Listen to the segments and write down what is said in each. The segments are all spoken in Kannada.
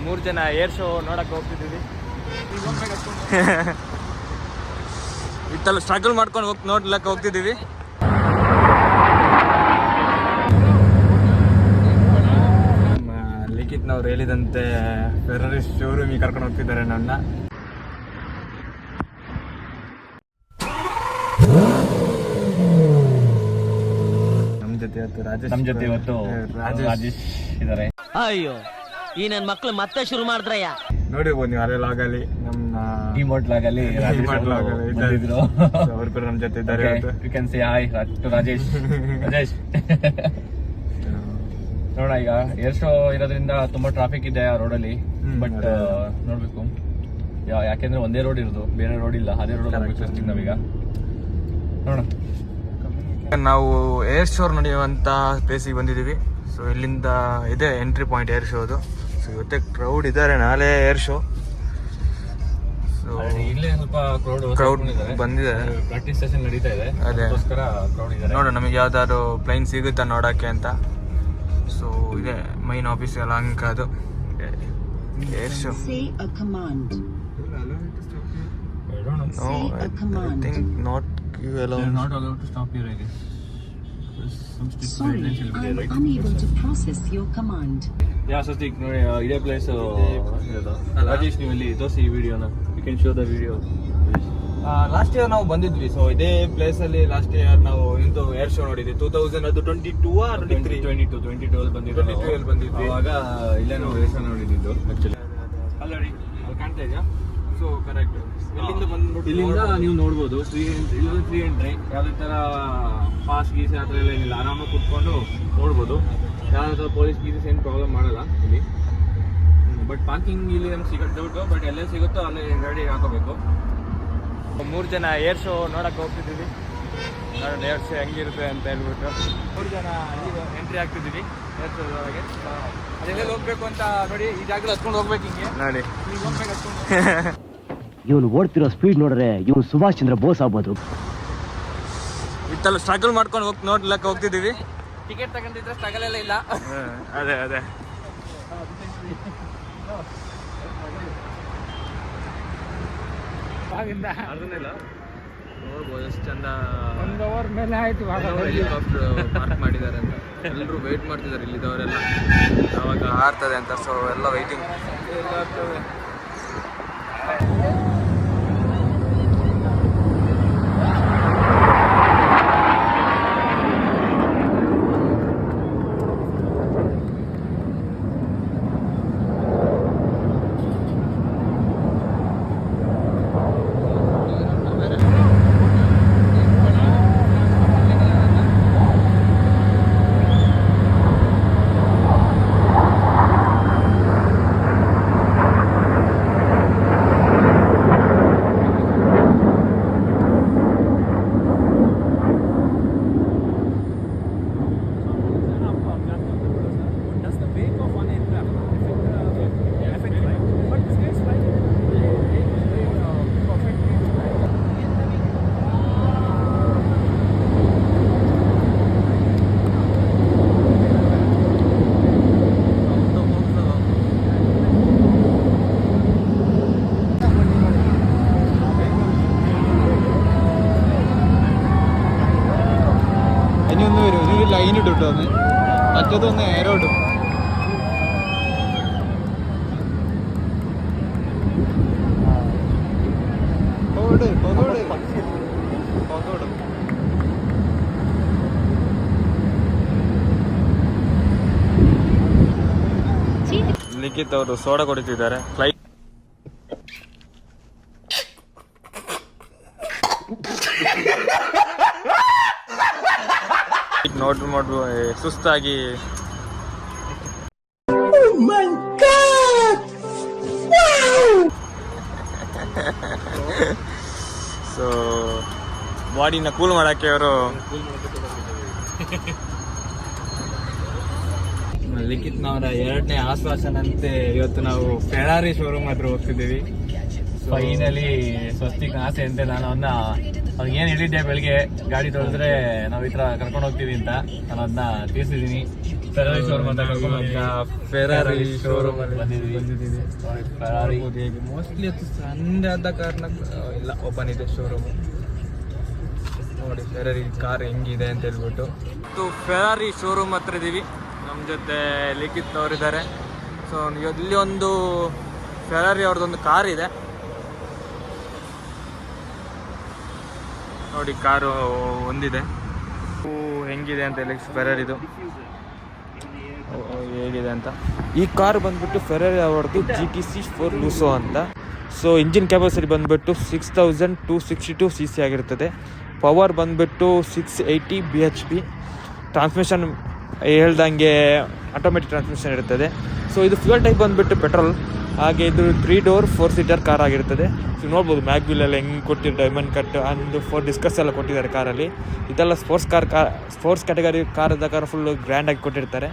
3 ಜನ ಏರ್ ಶೋ ನೋಡಕ್ಕೆ ಹೋಗ್ತಿದ್ದೀವಿ. ಇತ್ತಲ್ಲ ಸ್ಟ್ರಗಲ್ ಮಾಡ್ಕೊಂಡು ನೋಡ್ಲಕ್ಕೆ ಹೋಗ್ತಿದ್ದೀವಿ. ಲಿಖಿತ್ನವ್ರು ಹೇಳಿದಂತೆ ಫೆರರಿ ಶೋರೂಮಿಗೆ ಕರ್ಕೊಂಡು ಹೋಗ್ತಿದ್ದಾರೆ ನನ್ನ. ನಮ್ಮ ಜೊತೆ ಇವತ್ತು ರಾಜೇಶ್ ಇದ್ದಾರೆ. ಅಯ್ಯೋ ಈ ನನ್ನ ಮಕ್ಳು ಮತ್ತೆ ಶುರು ಮಾಡಿದ್ರಯ್ಯ. ನೋಡಿರ್ಬೋದು ನೀವು ಅಲ್ಲೇ ಲಾಗಲ್ಲಿ ನಮ್ಮ ಡಿಮೋಟ್ ಲಾಗಲ್ಲಿ ಬಂದಿದ್ರು. ಅವರು ಕೂಡ ನಮ್ಮ ಜೊತೆ ಇದ್ದಾರೆ. You can say hi to Rajesh. Rajesh ನೋಡ, ಈಗ ಏರ್ ಶೋ ಇರೋದ್ರಿಂದ ತುಂಬಾ ಟ್ರಾಫಿಕ್ ಇದೆ ಆ ರೋಡಲ್ಲಿ. ಬಟ್ ನೋಡ್ಬೇಕು, ಯಾಕೆಂದ್ರೆ ಒಂದೇ ರೋಡ್ ಇರೋದು, ಬೇರೆ ರೋಡ್ ಇಲ್ಲ. ಅದೇ ರೋಡ್ ಹೋಗ್ಬೇಕು ನಾವೀಗ. ನೋಡೋಣ. ನಾವು ಏರ್ ಶೋ ನಡೆಯುವಂತ ಪ್ಲೇಸಿಗೆ ಬಂದಿದ್ದೀವಿ. ಸೊ ಇಲ್ಲಿಂದ ಇದೆ ಎಂಟ್ರಿ ಪಾಯಿಂಟ್ ಏರ್ ಶೋದು. ಸೊ ಇವತ್ತೇ ಕ್ರೌಡ್ ಇದ್ದಾರೆ. ನಾಳೆ ಏರ್ ಶೋ. ಸೊ ಇಲ್ಲೇ ಸ್ವಲ್ಪ ಕ್ರೌಡ್ ಬಂದಿದೆ. ಪ್ರಾಕ್ಟೀಸ್ ಸೆಷನ್ ನಡೀತಾ ಇದೆ, ಅದಕ್ಕೋಸ್ಕರ ಕ್ರೌಡ್ ಇದೆ. ನೋಡೋಣ ನಮಗೆ ಯಾವ್ದಾದ್ರು ಪ್ಲೈನ್ ಸಿಗುತ್ತಾ ನೋಡಕ್ಕೆ ಅಂತ. ಸೊ ಇದೆ ಮೈನ್ ಆಫೀಸ್ ಎಲ್ಲ ಅದು air show. I think not you alone. You're not allowed to stop here, I guess. Some strict guidelines will be there, right? Unable to process your command. Yeah, so stick. No, ಇದೇ ಪ್ಲೇಸ್. ರಾಜೇಶ್ ನೀವು ಇಲ್ಲಿ ತೋರಿಸಿ ಈ ವಿಡಿಯೋನ. You can show the video. Last year ನಾವು ಬಂದಿದ್ವಿ. ಸೊ ಇದೇ ಪ್ಲೇಸ್ ಅಲ್ಲಿ ಲಾಸ್ಟ್ ಇಯರ್ ನಾವು ಇಂದು ಏರ್ ಶೋ ನೋಡಿದ್ವಿ. 2022 ಅಲ್ಲಿ ಬಂದಿದ್ವಿ. ಅವಾಗ ಇಲ್ಲೇ ನಾವು ಏರ್ ಶೋ ನೋಡಿದ್ದು ಆಕ್ಚುಲಿ. ಅಲ್ಲಿ ಕಾಣ್ತಾ ಇದೆಯಾ? So correct. ಇಲ್ಲಿಂದ ನೀವು ನೋಡ್ಬೋದು ಫ್ರೀ ಎಂಟ್ರಿ. ಯಾವುದೇ ಥರ ಪಾಸ್ ಗೀಸ್ ಆ ಥರ ಎಲ್ಲ ಏನಿಲ್ಲ. ಆರಾಮಾಗಿ ಕುತ್ಕೊಂಡು ನೋಡ್ಬೋದು. ಯಾವುದೇ ಥರ ಪೊಲೀಸ್ ಗೀಸಸ್ ಏನು ಪ್ರಾಬ್ಲಮ್ ಮಾಡಲ್ಲ ಇಲ್ಲಿ. ಬಟ್ ಪಾರ್ಕಿಂಗ್ ಇಲ್ಲಿ ನಮ್ಗೆ ಸಿಗುತ್ತೆ ಡೌಟು. ಬಟ್ ಎಲ್ಲೇ ಸಿಗುತ್ತೋ ಅಲ್ಲೇ ಗಾಡಿ ಹಾಕೋಬೇಕು. 3 ಜನ ಏರ್ ಶೋ ನೋಡಕ್ಕೆ ಹೋಗ್ತಿದ್ದೀವಿ. ನೋಡೋಣ ಏರ್ ಶೋ ಹೆಂಗಿರುತ್ತೆ ಅಂತ ಹೇಳ್ಬಿಟ್ಟು 3 ಜನ ಎಂಟ್ರಿ ಆಗ್ತಿದ್ದೀವಿ ಏರ್ ಶೋ ಒಳಗೆ. ಅದೆಲ್ಲ ಹೋಗ್ಬೇಕು ಅಂತ ನೋಡಿ. ಈ ಜಾಗದಲ್ಲಿ ಹತ್ಕೊಂಡು ಹೋಗ್ಬೇಕು. ಹಿಂಗೆ ನೋಡಿ ಈಗ ಹೋಗ್ಬೇಕು ಹತ್ಕೊಂಡು. ಇವನು ಓಡ್ತಿರೋ ಸ್ಪೀಡ್ ನೋಡ್ರೆ ಇವನು ಸುಭಾಷ್ ಚಂದ್ರ ಬೋಸ್ ಆಗ್ಬೋದು. ಇತ್ತಲ್ಲ ಸ್ಟ್ರಗಲ್ ಮಾಡ್ಕೊಂಡು ನೋಡ್ಲಕ್ಕೆ ಹೋಗ್ತಿದ್ದೀವಿ. ಟಿಕೆಟ್ ತಗೊಂಡಿದ್ರೆ ಸ್ಟ್ರಗಲ್ ಎಲ್ಲ ಇಲ್ಲ. ಅದೇ ನೋಡ್ಬೋದು ಎಷ್ಟು ಚಂದ. 1 ಅವರ್ ಮೇಲೆ ಆಯ್ತು ಹೆಲಿಕಾಪ್ಟರ್ ಪಾರ್ಕ್ ಮಾಡಿದ್ದಾರೆ ಅಂತ. ಎಲ್ಲರೂ ವೇಟ್ ಮಾಡ್ತಿದ್ದಾರೆ ಇಲ್ಲಿದ್ದವರೆಲ್ಲ ಯಾವಾಗ ಆರ್ತದೆ ಅಂತ. ಸೊ ಎಲ್ಲ ವೈಟಿಂಗ್. ലൈൻ ഇട്ടു കേട്ടോ. ഒന്ന് മറ്റേതൊന്ന് നേരെ ഇടും. ಲಿಖಿತ್ ಅವರು ಸೋಡಾ ಕೊಡುತ್ತಿದ್ದಾರೆ. ಫ್ಲೈಟ್ ನೋಡು ಸುಸ್ತಾಗಿ. ಸೊ ಬಾಡಿನ ಕೂಲ್ ಮಾಡಕ್ಕೆ ಅವರು ಲಿಖಿತ್ನವರ 2ನೇ ಆಶ್ವಾಸನಂತೆ ಇವತ್ತು ನಾವು ಫೆರಾರಿ ಶೋರೂಮ್ ಹತ್ರ ಹೋಗ್ತಿದ್ದೀವಿ. ಫೈನಲಿ ಸ್ವಸ್ತಿಕ್ ಆಸೆ ಅಂತೆ ನಾನು ಅವ್ನಿಗೆ ಏನು ಹೇಳಿದ್ದೆ ಬೆಳಿಗ್ಗೆ ಗಾಡಿ ತೊಳೆದ್ರೆ ನಾವು ಈ ಥರ ಕರ್ಕೊಂಡು ಹೋಗ್ತೀವಿ ಅಂತ. ನಾನು ಅದನ್ನ ತೀರಿಸಿದ್ದೀನಿ. ಫೆರಾರಿ ಶೋರೂಮ್ ಅಂತ ಫೆರಾರಿ ಶೋರೂಮ್ ಬಂದಿದ್ದೀವಿ ಫೆರಾರಿ ಮೋಸ್ಟ್ಲಿ ಅದು ಸಂಡೆ ಆದ ಕಾರಣ ಇಲ್ಲ ಓಪನ್ ಇದೆ ಶೋರೂಮ್. ನೋಡಿ ಫೆರಾರಿ ಕಾರ್ ಹೆಂಗಿದೆ ಅಂತ ಹೇಳ್ಬಿಟ್ಟು. ಫೆರಾರಿ ಶೋರೂಮ್ ಹತ್ರ ಇದ್ದೀವಿ. ನಮ್ಮ ಜೊತೆ ಲಿಖಿತ್ನವರಿದ್ದಾರೆ. ಸೊ ಇಲ್ಲಿ ಒಂದು ಫೆರಾರಿ ಅವ್ರದ್ದೊಂದು ಕಾರ್ ಇದೆ ನೋಡಿ, ಕಾರು ಒಂದಿದೆ. ಹೆಂಗಿದೆ ಅಂತ ಹೇಳಿ ಫೆರಾರಿದು ಹೇಗಿದೆ ಅಂತ. ಈ ಕಾರ್ ಬಂದ್ಬಿಟ್ಟು ಫೆರಾರಿ ಅವ್ರದ್ದು GTC 4 ಲೂಸೋ ಅಂತ. ಸೊ ಇಂಜಿನ್ ಕೆಪಾಸಿಟಿ ಬಂದ್ಬಿಟ್ಟು 6262 cc ಆಗಿರ್ತದೆ. ಪವರ್ ಬಂದ್ಬಿಟ್ಟು 680 bhp. ಟ್ರಾನ್ಸ್ಮಿಷನ್ ಹೇಳ್ದಂಗೆ ಆಟೋಮೆಟಿಕ್ ಟ್ರಾನ್ಸ್ಮಿಷನ್ ಇರ್ತದೆ. ಸೊ ಇದು ಫ್ಯೂಯಲ್ ಟೈಪ್ ಬಂದ್ಬಿಟ್ಟು ಪೆಟ್ರೋಲ್. ಹಾಗೆ ಇದು 3 ಡೋರ್ 4 ಸೀಟರ್ ಕಾರ್ ಆಗಿರ್ತದೆ. ಸೊ ನೋಡ್ಬೋದು ಮ್ಯಾಗ್ವಿಲ್ ಎಲ್ಲ ಹೆಂಗೆ ಕೊಟ್ಟಿದ್ದಾರೆ, ಡೈಮಂಡ್ ಕಟ್ ಅಂಡ್ 4 ಡಿಸ್ಕಸ್ ಎಲ್ಲ ಕೊಟ್ಟಿದ್ದಾರೆ ಕಾರಲ್ಲಿ. ಇದೆಲ್ಲ ಸ್ಪೋರ್ಟ್ಸ್ ಕ್ಯಾಟಗರಿ ಕಾರ್ ಇದ್ದ ಕಾರ್ ಫುಲ್ಲು ಗ್ರ್ಯಾಂಡಾಗಿ ಕೊಟ್ಟಿರ್ತಾರೆ.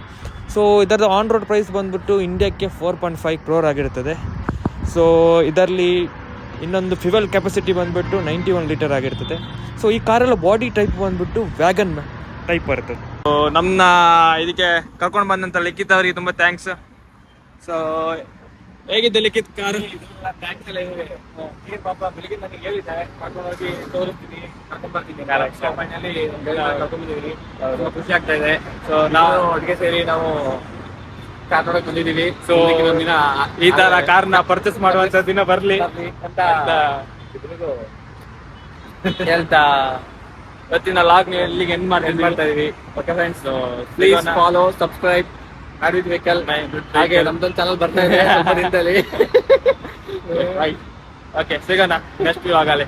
ಸೊ ಇದರದ್ದು ಆನ್ ರೋಡ್ ಪ್ರೈಸ್ ಬಂದ್ಬಿಟ್ಟು ಇಂಡಿಯಾಕ್ಕೆ 4.5 crore ಆಗಿರ್ತದೆ. ಸೊ ಇದರಲ್ಲಿ ಇನ್ನೊಂದು ಫ್ಯೂಯಲ್ ಕೆಪಾಸಿಟಿ ಬಂದ್ಬಿಟ್ಟು 91 ಲೀಟರ್ ಆಗಿರ್ತದೆ. ಸೊ ಈ ಕಾರೆಲ್ಲ ಬಾಡಿ ಟೈಪ್ ಬಂದ್ಬಿಟ್ಟು ವ್ಯಾಗನ್ ಟೈಪ್ ಬರ್ತದೆ. ಸೊ ನಮ್ಮನ್ನ ಇದಕ್ಕೆ ಕರ್ಕೊಂಡು ಬಂದಂಥ ಲಿಖಿತ್ ಅವರಿಗೆ ತುಂಬ ಥ್ಯಾಂಕ್ಸ್. ಸೊ ಹೇಗಿದೆ ಲಿಖಿತ್ ಕಾರು? ಥ್ಯಾಂಕ್ಸ್ ಎಲ್ಲ ಇದೆ. ಪಾಪ ಬೆಳಿಗ್ಗೆ ನನಗೆ ಹೇಳಿದ್ದಾರೆ ಕರ್ಕೊಂಡೋಗಿ ತೋರಿಸ್ತೀನಿ, ಕರ್ಕೊಂಡ್ಬರ್ತೀನಿ. ಫೈನಲಿ ಕರ್ಕೊಂಡ್ಬಂದಿದ್ದೀವಿ, ಖುಷಿ ಆಗ್ತಾ ಇದೆ. ಸೊ ನಾವು ಒಟ್ಟಿಗೆ ಸೇರಿ ನಾವು ಕಾರ್ ನೋಡಕ್ ಬಂದಿದ್ದೀವಿ. ಸೊ ದಿನ ಈ ತರ ಕಾರ್ನ ಪರ್ಚೇಸ್ ಮಾಡುವಂತ ದಿನ ಬರ್ಲಿ ಅಂತ ಹೇಳ್ತಾ ಇವತ್ತಿನ ಲಾಗ್ ಇಲ್ಲಿಗೆ ಎಂಡ್ ಮಾಡ್ತಾ ಇದೀವಿ. Okay friends, please follow, subscribe Arvith vehicle. ಹಾಗೆ ನಮ್ದೊಂದು ಚಾನಲ್ ಬರ್ತಾ ಇದೆ ಸ್ವಲ್ಪ ದಿನದಲ್ಲಿ. ಓಕೆ, ಸಿಗೋಣ ನೆಕ್ಸ್ಟ್ ವ್ಲಾಗ್ ಅಲ್ಲಿ.